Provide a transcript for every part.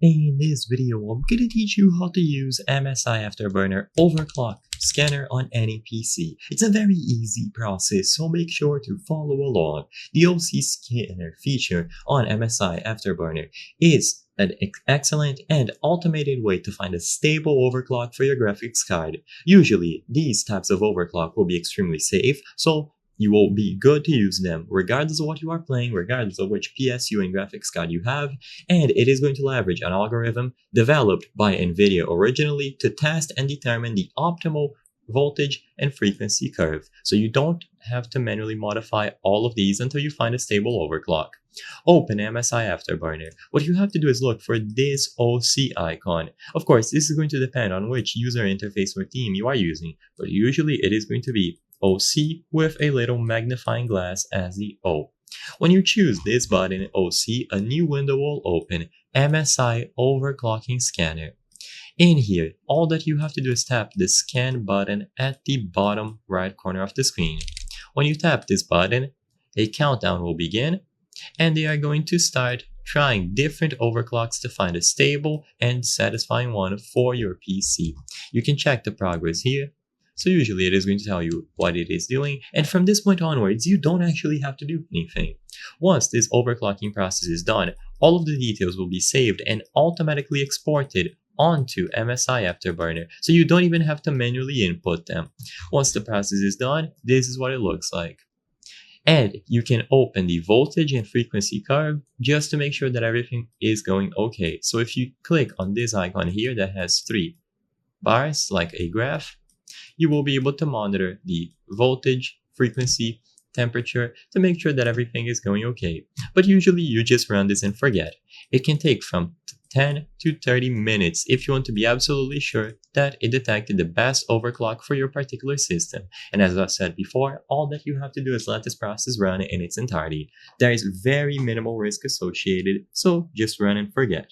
In this video, I'm gonna teach you how to use MSI Afterburner Overclock scanner on any PC. It's a very easy process, so make sure to follow along. The OC scanner feature on MSI Afterburner is an excellent and automated way to find a stable overclock for your graphics card. Usually, these types of overclock will be extremely safe, so you will be good to use them regardless of what you are playing, regardless of which PSU and graphics card you have, and it is going to leverage an algorithm developed by NVIDIA originally to test and determine the optimal voltage and frequency curve. So you don't have to manually modify all of these until you find a stable overclock. Open MSI Afterburner. What you have to do is look for this OC icon. Of course, this is going to depend on which user interface or theme you are using, but usually it is going to be OC with a little magnifying glass as the O. When you choose this button OC, a new window will open, MSI Overclocking Scanner. In here, all that you have to do is tap the scan button at the bottom right corner of the screen. When you tap this button, a countdown will begin, and they are going to start trying different overclocks to find a stable and satisfying one for your PC. You can check the progress here. So usually it is going to tell you what it is doing, and from this point onwards, you don't actually have to do anything. Once this overclocking process is done, all of the details will be saved and automatically exported onto MSI Afterburner, so you don't even have to manually input them. Once the process is done, this is what it looks like. And you can open the voltage and frequency curve just to make sure that everything is going okay. So if you click on this icon here that has 3 bars like a graph, you will be able to monitor the voltage, frequency, temperature to make sure that everything is going okay. But usually you just run this and forget. It can take from 10 to 30 minutes if you want to be absolutely sure that it detected the best overclock for your particular system. And as I said before, all that you have to do is let this process run in its entirety. There is very minimal risk associated, so just run and forget.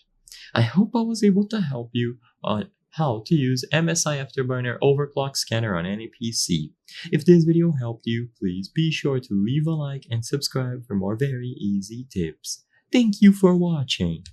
I hope I was able to help you on how to use MSI Afterburner Overclock Scanner on any PC. If this video helped you, please be sure to leave a like and subscribe for more very easy tips. Thank you for watching.